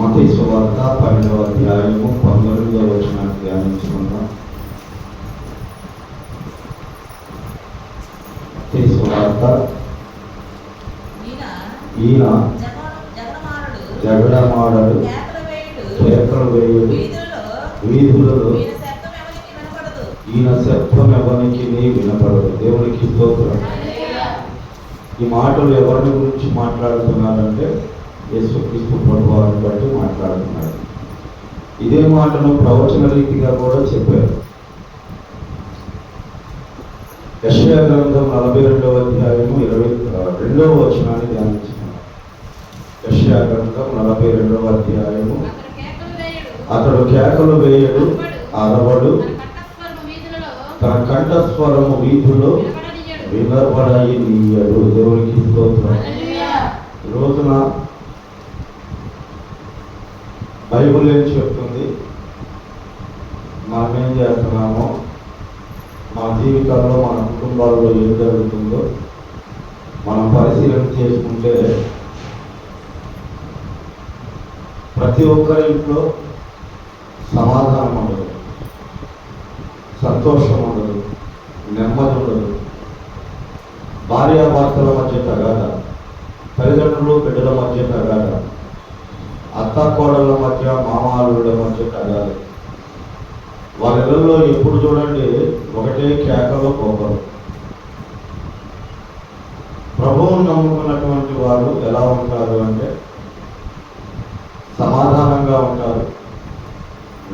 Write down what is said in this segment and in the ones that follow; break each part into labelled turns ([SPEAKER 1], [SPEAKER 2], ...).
[SPEAKER 1] మత్తయి సువార్త 12వ అధ్యాయము 19వ వచనాన్ని ధ్యానించుకుందాం. మత్తయి సువార్త ఈయన జగడమాడడు, కేకలు వేయుడు, వీధులలో ఈయన శబ్దం ఎవరికి వినపడదు. దేవునికి స్తోత్రం. ఈ మాటలు ఎవరిని గురించి మాట్లాడుతున్నారంటే యేసుక్రీస్తు ప్రభువారిని బట్టి మాట్లాడుతున్నారు. ఇదే మాటను ప్రవచన రీతిగా కూడా చెప్పారు. యెషయా గ్రంథం 42వ అధ్యాయము 22వ వచనాన్ని ధ్యానించుకున్నాం. యెషయా గ్రంథం 42వ అధ్యాయము, అతడు కేకలు వేయడు, అరవడు, తన కంఠస్వరము వీధుల్లో వినబడనీయడు. దేవునికి స్తోత్రం. ఈ రోజున బైబిల్ ఏం చెప్తుంది, మనం ఏం చేస్తున్నామో, మన జీవితంలో మన కుటుంబాల్లో ఏం జరుగుతుందో మనం పరిశీలన చేసుకుంటే ప్రతి ఒక్కరి ఇంట్లో సమాధానం ఉండదు, సంతోషం ఉండదు, నెమ్మది ఉండదు. భార్యాభర్తల మధ్య తగాద, తల్లిదండ్రులు బిడ్డల మధ్య తగాద, అత్త కోడళ్ళ మధ్య, మామాలుల మధ్య తగాద. వాళ్ళిళ్ళల్లో ఎప్పుడు చూడండి ఒకటే కేకలో కోపం. ప్రభువును నమ్ముకున్నటువంటి వారు ఎలా ఉంటారు అంటే సమాధానంగా ఉంటారు,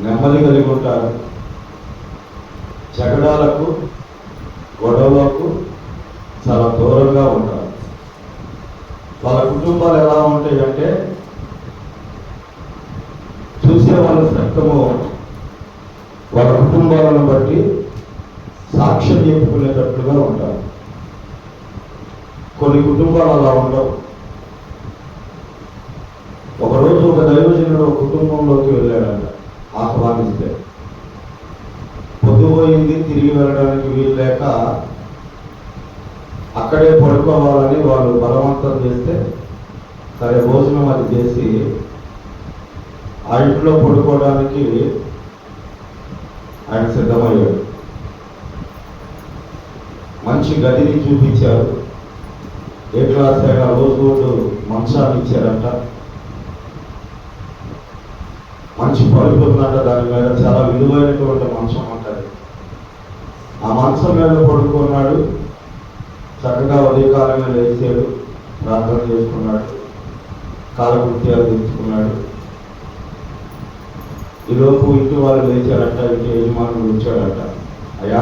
[SPEAKER 1] నెమ్మది కలిగి ఉంటారు, జగడాలకు గొడవలకు చాలా దూరంగా ఉంటారు. వాళ్ళ కుటుంబాలు ఎలా ఉంటాయి అంటే చూసే వాళ్ళ శక్తము వాళ్ళ కుటుంబాలను బట్టి సాక్ష్యం చెప్పుకునేటట్లుగా ఉంటారు. కొన్ని కుటుంబాలు అలా ఉండవు. ఒకరోజు ఒక దైవజనుడు ఒక కుటుంబంలోకి వెళ్ళాడంట ఆహ్వానిస్తే. పొద్దుపోయింది, తిరిగి వెళ్ళడానికి వీలు లేక అక్కడే పడుకోవాలని వాళ్ళు బలవంతం చేస్తే సరే భోజనం అది చేసి ఆ ఇంట్లో పడుకోవడానికి ఆయన సిద్ధమయ్యాడు. మంచి గదిని చూపించారు, ఏ క్లాస్ అయినా రోజు మంచాన్ని ఇచ్చారంట, మంచి పరుపు ఉందంట, దాని మీద చాలా విలువైనటువంటి మంచం ఉంటుంది. ఆ మంచం మీద పడుకున్నాడు. చక్కగా ఉదయకాలమే లేచాడు, ప్రార్థన చేసుకున్నాడు, కాలకృత్యాలు తెచ్చుకున్నాడు. ఈలోపు ఇంటి వాళ్ళు లేచారంట, ఇంటి యజమానులు వచ్చాడంట. అయ్యా,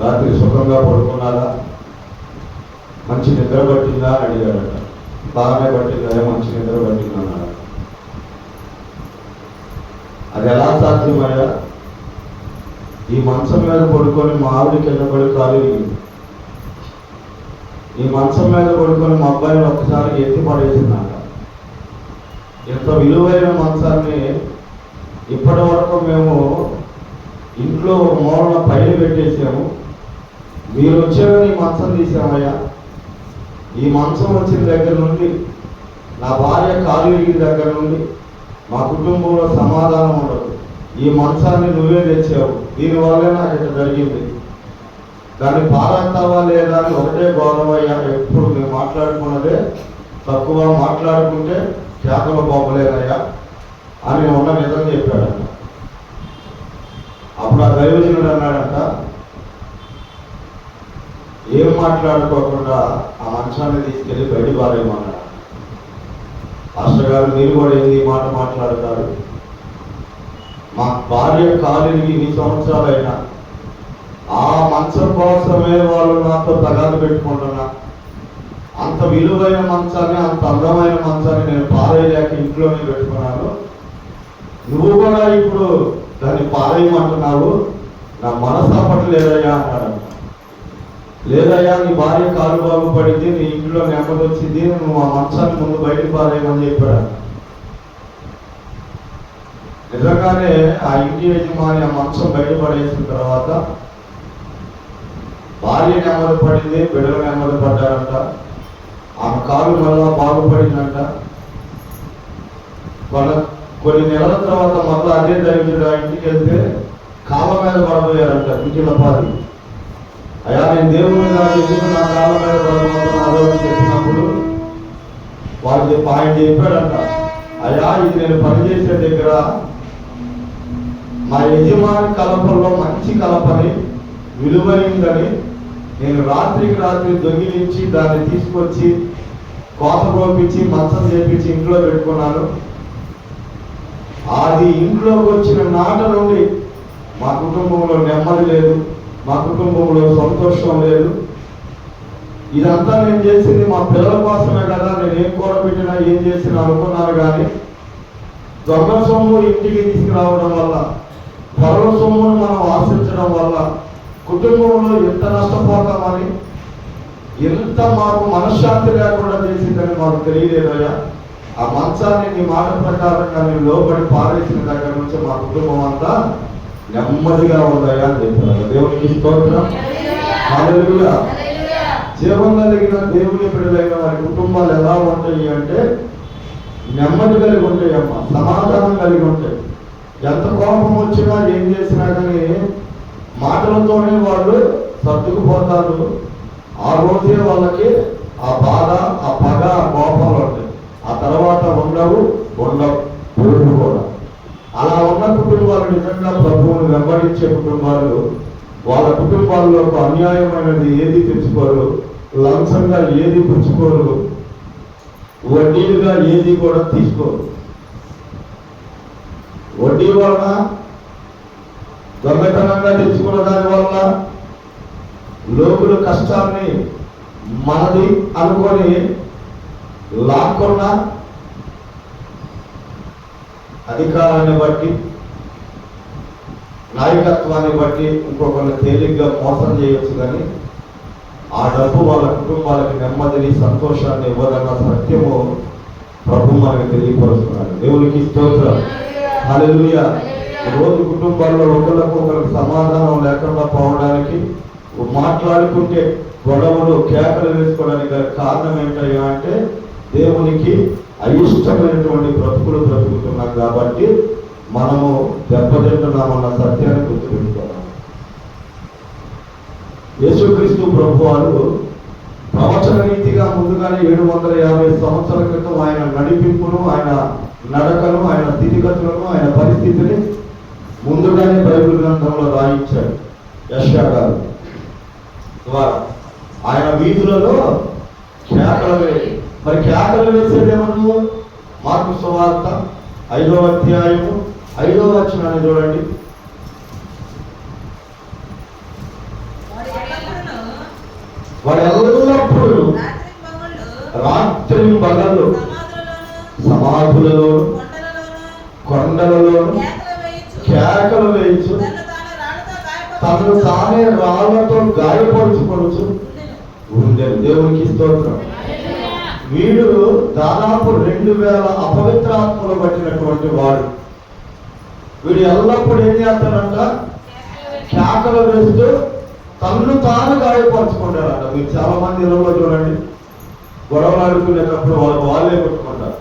[SPEAKER 1] రాత్రి సుఖంగా పడుకున్నారా, మంచి నిద్ర పట్టిందా అని అడిగాడంట. బాగానే పట్టిందా, మంచి నిద్ర పట్టిందన్నాడు. అది ఎలా సాధ్యమయ్యా? ఈ మంచం మీద పడుకొని మా ఆవిడ కింద పడి కాలు విరిగింది. ఈ మంచం మీద పడుకొని మా అబ్బాయిని ఒక్కసారి ఎత్తి పడేసిందంట. ఇంత విలువైన మంచాన్ని ఇప్పటి వరకు మేము ఇంట్లో ఒక మూలన పైన పెట్టేసాము, మీరు వచ్చారని ఈ మంచం తీసామయ్యా. ఈ మంచం వచ్చిన దగ్గర నుండి, నా భార్య కాలు విరిగిన దగ్గర నుండి మా కుటుంబంలో సమాధానం ఉండదు. ఈ మంచాన్ని నువ్వే తెచ్చావు, దీనివల్లే నాకు ఇట్లా జరిగింది. దాన్ని పారంతావా లేదా అని ఒకటే గౌరవయ్యా. ఎప్పుడు మేము మాట్లాడుకున్నదే తక్కువ, మాట్లాడుకుంటే కేకలు పోపలేదయ్యా అని ఉన్న నిజం చెప్పాడంట. అప్పుడు ఆ దైవజనుడు అన్నాడంట, ఏం మాట్లాడుకోకుండా ఆ మంచాన్ని తీసుకెళ్ళి బయట పారేయమన్నాడు. పాస్టర్ గారు, మీరు కూడా ఏంది ఈ మాట మాట్లాడతారు? మా భార్య కాలికి ఇన్ని సంవత్సరాలైనా ఆ మంచం కోసమే వాళ్ళు నాతో తగాదు పెట్టుకుంటున్నా. అంత విలువైన మంచాన్ని, అంత అందమైన మంచాన్ని నేను పారేయలేక ఇంట్లోనే పెట్టుకున్నాను. నువ్వు కూడా ఇప్పుడు దాన్ని పారేయమంటున్నావు, నా మనసు అప్పట్లేదయ్యా అన్నాడు. లేదయ్యా, నీ భార్య కాలు బాగుపడింది, నీ ఇంట్లో నెమ్మది వచ్చింది, నువ్వు ఆ మంచాన్ని ముందు బయటకు పారేయమని చెప్పాడు. నిజంగానే ఆ ఇంటి యజమాని ఆ మంచం బయటపడేసిన తర్వాత భార్య నెమ్మది పడింది, బిడ్డలు నెమ్మది పడ్డారంట. ఆమె కాలు మళ్ళా బాగుపడిందంట. కొన్ని నెలల తర్వాత మళ్ళీ అదే దైవజుడు ఆ ఇంటికి వెళ్తే కాళ్ళ మీద పడబోయారంట ఇంటిలపాది. అయ్యా నేను దేవుని మీద ఎందుకు నా కాళ్ళ మీద పడబోతున్నారో అని చెప్పినప్పుడు ఆయన చెప్పాడంట, అయ్యా ఇది నేను పనిచేసే దగ్గర మా యజమాని కలపల్లో మంచి కలపని విలువైందని నేను రాత్రికి రాత్రి దొంగిలించి దాన్ని తీసుకొచ్చి కోత రోపించి మంచం చేపించి ఇంట్లో పెట్టుకున్నాను. అది ఇంట్లోకి వచ్చిన నాట నుండి మా కుటుంబంలో నెమ్మది లేదు, మా కుటుంబంలో సంతోషం లేదు. ఇదంతా నేను చేసింది మా పిల్లల కోసమే కదా, నేను ఏం కూడబెట్టినా ఏం చేసినా అనుకున్నాను. కానీ దొంగ సొమ్ము ఇంటికి తీసుకురావడం వల్ల, పొరల సొమ్మును మనం ఆశించడం వల్ల కుటుంబంలో ఎంత నష్టపోతామని, ఎంత మాకు మనశ్శాంతి లేకుండా చేసిందని మాకు తెలియలేదయ్యా. ఆ మంచాన్ని నీ మాట ప్రకారంగా నేను లోబడి పారేసిన దగ్గర నుంచి మా కుటుంబం అంతా నెమ్మదిగా ఉందయ్యా అని చెప్పారు. దేవునికి స్తోత్రం. హల్లెలూయా. జీవం కలిగిన దేవుని బిడ్డలైన వారి కుటుంబాలు ఎలా ఉంటాయి అంటే నెమ్మది కలిగి ఉంటాయి అమ్మ, సమాధానం కలిగి ఉంటాయి. ఎంత కోపం వచ్చినా ఏం చేసినా కానీ మాటలతోనే వాళ్ళు సర్దుకుపోతారు. ఆ రోజే వాళ్ళకి ఆ బాధ, ఆ పగ, ఆ కోపాలు ఉంటాయి. ఆ తర్వాత ఉండవు కూడా. అలా ఉన్న కుటుంబాలు నిజంగా ప్రభువుని వెంబడించే కుటుంబాలు, వాళ్ళ కుటుంబాల్లో అన్యాయమైనది ఏది తెచ్చుకోరు, లంచంగా ఏది పుచ్చుకోరు, వడ్డీలుగా ఏది కూడా తీసుకోరు. వడ్డీ వలన, దొంగతనంగా తెచ్చుకున్న దాని వల్ల లోకుల కష్టాన్ని మనది అనుకొని లాక్కున్న అధికారాన్ని బట్టి, నాయకత్వాన్ని బట్టి ఇంకొకరిని తేలిగ్గా మోసం చేయొచ్చు. కానీ ఆ డబ్బు వాళ్ళ కుటుంబాలకు నెమ్మదిని, సంతోషాన్ని ఇవ్వదన్న సత్యము ప్రభు మనకు తెలియపరుస్తున్నాడు. దేవునికి స్తోత్రం. హల్లెలూయా. రోజు కుటుంబాల్లో ఒకరికి సమాధానం లేకుండా పోవడానికి, మాట్లాడుకుంటే గొడవలు, కేకలు వేసుకోవడానికి కారణం ఏంటయ్యా అంటే దేవునికి అయిష్టమైనటువంటి బ్రతుకులు బ్రతుకుతున్నాం కాబట్టి మనము దెబ్బతింటున్నామన్న సత్యాన్ని గుర్తుపెట్టుకోవాలి. యేసుక్రీస్తు ప్రభు వారు ప్రవచన రీతిగా ముందుగానే 750 సంవత్సరాల క్రితం ఆయన నడిపింపును, ఆయన నడకను, ఆయన స్థితిగతులను, ఆయన పరిస్థితిని ముందుగానే బైబిల్ గ్రంథంలో రాయించాడు యెషయా గారు ద్వారా. ఆయన వీధులలో కేకలు వేసి, మరి కేకలు వేసేదేమన్నా మార్కు సువార్త 5వ అధ్యాయము 5వ వచనాన్ని చూడండి. వాడు ఎల్లప్పుడూ రాత్రి పగళ్ళు సమాధులలో, కొండలలో కేకలు వేయచ్చు, తనను తానే రాళ్లతో గాయపరుచుకోవచ్చు ఉండేది. దేవునికి స్తోత్రం. వీడు దాదాపు 2000 అపవిత్రాత్మలు పట్టినటువంటి వాడు. వీడు ఎల్లప్పుడూ ఏం చేస్తాడంట? కేకలు వేస్తూ తనను తాను గాయపరుచుకుంటాడంట. మీరు చాలా మంది ఇళ్ళలో చూడండి, గొడవలు ఆడుకునేటప్పుడు వాళ్ళే కొట్టుకుంటారు.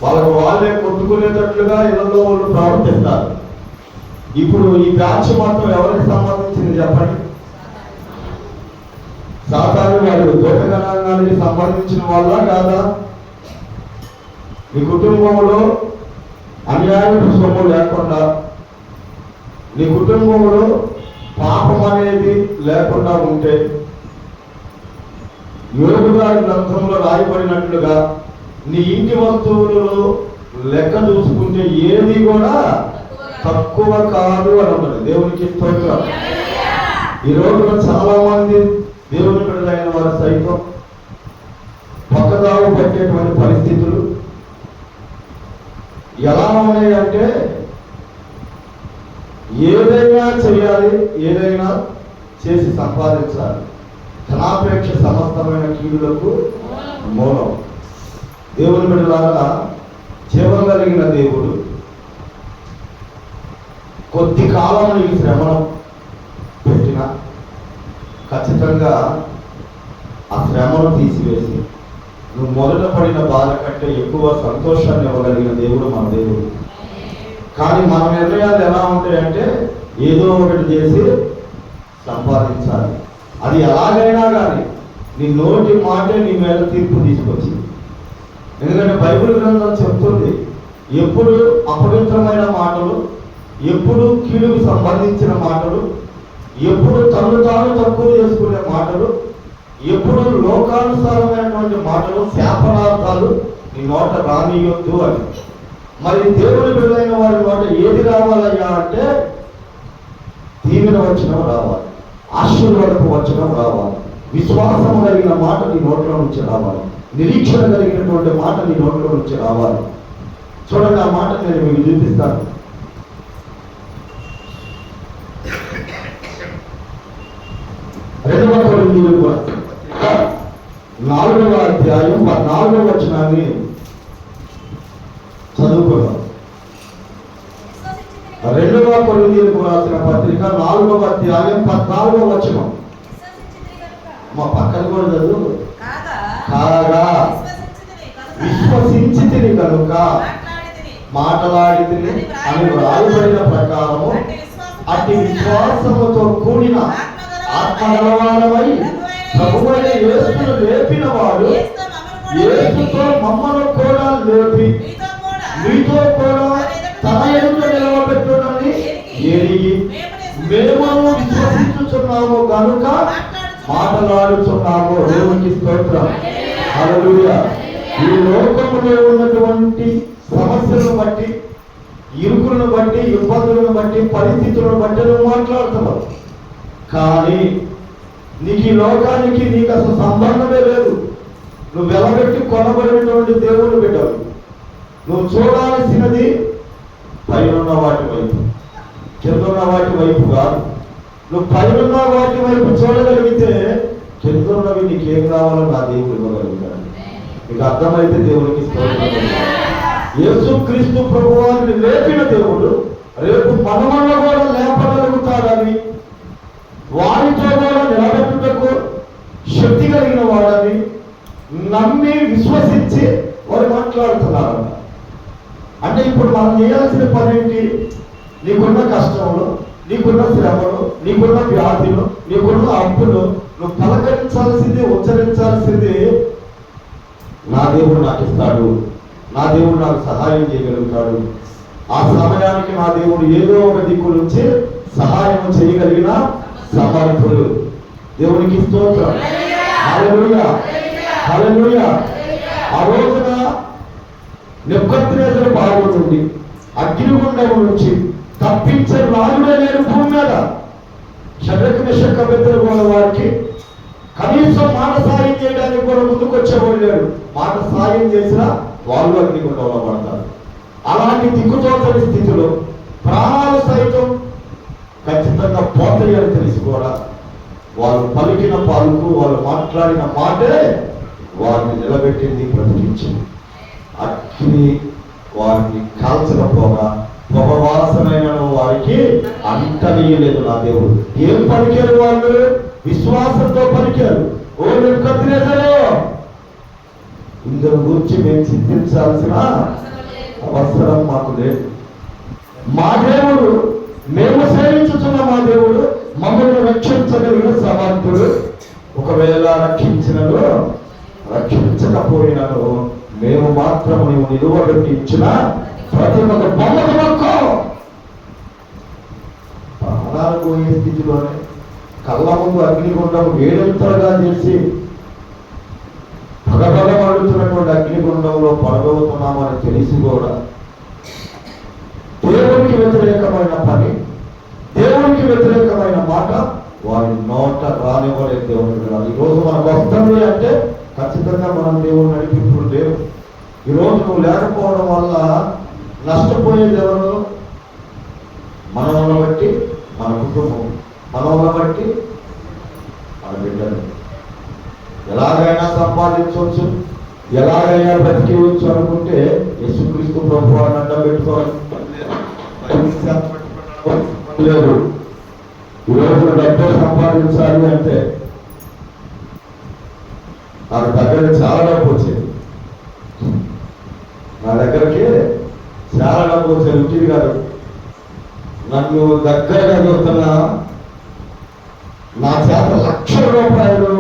[SPEAKER 1] వాళ్ళే కొట్టుకునేటట్లుగా ఇళ్ళలో వాళ్ళు ప్రవర్తిస్తారు. ఇప్పుడు ఈ బ్యాచ్ మొత్తం ఎవరికి సంబంధించింది చెప్పండి? సాతాను వాడు దోషగణానికి సంబంధించిన వాళ్ళ కాదా? మీ కుటుంబంలో అన్యాయపు సొమ్ము లేకుండా, నీ కుటుంబంలో పాపం అనేది లేకుండా ఉంటే, యోబు గారి గ్రంథంలో రాయబడినట్లుగా నీ ఇంటి వస్తువులలో లెక్క చూసుకుంటే ఏది కూడా తక్కువ కాదు అని ఉన్నది. దేవునికి స్తోత్రం. ఈ రోజున చాలా మంది దేవుని బిడ్డలైన వారు సైతం పక్కదావు పట్టేటువంటి పరిస్థితులు ఎలా ఉన్నాయంటే, ఏదైనా చేయాలి, ఏదైనా చేసి సంపాదించాలి. ధనాపేక్ష సమస్తమైన కీడులకు మూలం. దేవుని బిడ్డలారా, జీవం కలిగిన దేవుడు కొద్ది కాలం ఈ శ్రమను పెట్టిన ఖచ్చితంగా ఆ శ్రమను తీసివేసి నువ్వు మొదట పడిన బాధ కంటే ఎక్కువ సంతోషాన్ని ఇవ్వగలిగిన దేవుడు మన దేవుడు. కానీ మన నిర్ణయాలు ఎలా ఉంటాయంటే ఏదో ఒకటి చేసి సంపాదించాలి. అది ఎలాగైనా కానీ నీ నోటి మాటే నీ మీద తీర్పు తీసుకొచ్చింది. ఎందుకంటే బైబిల్ గ్రంథం చెప్తుంది, ఎప్పుడు అపవిత్రమైన మాటలు, ఎప్పుడు కీడుకు సంబంధించిన మాటలు, ఎప్పుడు తను తాను తక్కువ చేసుకునే మాటలు, ఎప్పుడు లోకానుసారమైనటువంటి మాటలు, శాపనార్థాలు నీ నోట రానియొద్దు అని. మరి దేవుని బిడ్డలైన వారి నోట ఏది రావాలయ్యా అంటే దీవెన వచనం రావాలి, ఆశీర్వాదపు వచనం రావాలి, విశ్వాసం కలిగిన మాట నీ నోట్లో నుంచి రావాలి, నిరీక్షణ కలిగినటువంటి మాట నీ నోట్లో నుంచి రావాలి. చూడండి, ఆ మాట నేను మీకు చూపిస్తాను. రెండవ కొరింథీయులకు 4వ అధ్యాయం 14వ వచనాన్ని చదువుకున్నాం. 2వ కొరింథీయులకు రాసిన పత్రిక 4వ అధ్యాయం 14వ వచనం. మా పక్కన కూడా చదువు. కాగా విశ్వసించితిని కనుక మాటలాడితిని అని వ్రాయబడిన ప్రకారము అట్టి విశ్వాసముతో కూడిన ఆత్మగలవాడవై ప్రభువైన యేసును లేపిన వాడు యేసుతో మమ్మను కూడా లేపి మీతో కూడా తన ఎదుట నిలవబెట్టునని ఎరిగి మేము విశ్వసించుచున్నాము కనుక మాటలాడుచున్నాము. దేవునికి స్తోత్రం. హల్లెలూయా. ఈ లోకములో ఉన్నటువంటి సమస్యలను బట్టి, ఇరుకులను బట్టి, ఇబ్బందులను బట్టి, పరిస్థితులను బట్టి నువ్వు మాట్లాడుతున్నావు. కానీ నీకు ఈ లోకానికి నీకు అసలు సంబంధమే లేదు. నువ్వు వెలబెట్టి కొనబడినటువంటి దేవుని బిడ్డవు. నువ్వు చూడాల్సినది పైనున్న వాటి వైపు, కిందున్న వాటి వైపు కాదు. నువ్వు పైనున్న వాటి వైపు చూడగలిగితే కిందున్నవి నీకేం కావాలో నా దేవుడు ఇవ్వగలుగుతాడు. నీకు అర్థమైతే దేవునికి స్తోత్రం. యేసుక్రీస్తు ప్రభువారిని లేపిన దేవుడు రేపు మనమల్ల కూడా లేపగలుగుతాడని, వారితో కూడా నిలబెట్టుటకు శక్తి కలిగిన వాడని నమ్మి విశ్వసించి వారు మాట్లాడుతున్నారు. అంటే ఇప్పుడు మనం చేయాల్సిన పని ఏంటి? నీకున్న కష్టంలో, నీకున్న శ్రమలు, నీకున్న వ్యాధులు, నీకున్న అప్పులు నువ్వు పలకరించాల్సింది, ఉచ్చరించాల్సింది నా దేవుడు నాకు ఇస్తాడు, నా దేవుడు నాకు సహాయం చేయగలుగుతాడు. ఆ సమయానికి నా దేవుడు ఏదో ఒక దిక్కు నుంచి సహాయం చేయగలిగిన సమర్థుడు. దేవునికి స్తోత్రం. హల్లెలూయా, హల్లెలూయా. ఆ రోజున నెబుకద్నెజరు బాగుంటుంది అగ్నిగుండం నుంచి తప్పించే రాజుడే లేరు భూమి మీద. షడ్రక్ మెషక్ అబేద్నెగో వారికి కనీసం మాట సాయం చేయడానికి కూడా ముందుకు వచ్చేవాడు లేడు. మాట సాయం చేసినా వాళ్ళు అగ్నిగుండంలో పడతారు. అలాంటి దిక్కుతోచని స్థితిలో ప్రాణాలు సైతం ఖచ్చితంగా పోతాయి అని తెలిసి కూడా వాళ్ళు పలికిన పలుకు, వాళ్ళు మాట్లాడిన మాటే వారిని నిలబెట్టింది, బ్రతికించింది. అగ్ని వారిని కాల్చకపోగా పొగవాసమైన వారికి అంటనీయలేదు నా దేవుడు. ఏం పలికారు వాళ్ళు? విశ్వాసంతో పలికారు. ఓ నెబుకద్నెజరు, ఇందులో గురించి మేము చింతించాల్సిన అవసరం మాకు లేదు. మా దేవుడు, మేము సేవించుతున్న మా దేవుడు మమ్మల్ని రక్షించగలిగిన సమర్థుడు. ఒకవేళ రక్షించినను రక్షించకపోయినను మేము మాత్రం నీవు నిలువబెట్టి ఇచ్చిన ప్రతి ఒక్క బొమ్మకు మొక్కో. ప్రాణాలు పోయే స్థితిలోనే కళ్ళ ముందు అగ్నిగుండం వేడెంతగా చేసి పగపగమడుతున్నటువంటి అగ్నిగుండంలో పడగవుతున్నామని తెలిసి కూడా దేవునికి వ్యతిరేకమైన పని, దేవునికి వ్యతిరేకమైన మాట వారి నోట రానివ్వలేదు దేవుని. ఈరోజు మనకు వస్తుంది అంటే ఖచ్చితంగా మనం దేవుని నడిపింపుడు లేవు. ఈరోజు నువ్వు లేకపోవడం వల్ల నష్టపోయేది ఎవరు? మనల్ని బట్టి మన కుటుంబం, మనల్ని బట్టి మన బిడ్డలు. ఎలాగైనా సంపాదించవచ్చు, ఎలాగైనా బ్రతికివచ్చు అనుకుంటే యేసుక్రీస్తు ప్రభువాన్ని అడ్డం పెట్టుకోవాలి లేదు. ఈరోజు డబ్బు సంపాదించాలి అంటే నాకు దగ్గర చాలా డబ్బు వచ్చింది. నా దగ్గరికి చాలా డబ్బు వచ్చారు ఉచిత కాదు, నన్ను దగ్గరగా చూస్తున్నా నా చేత లక్షల రూపాయలు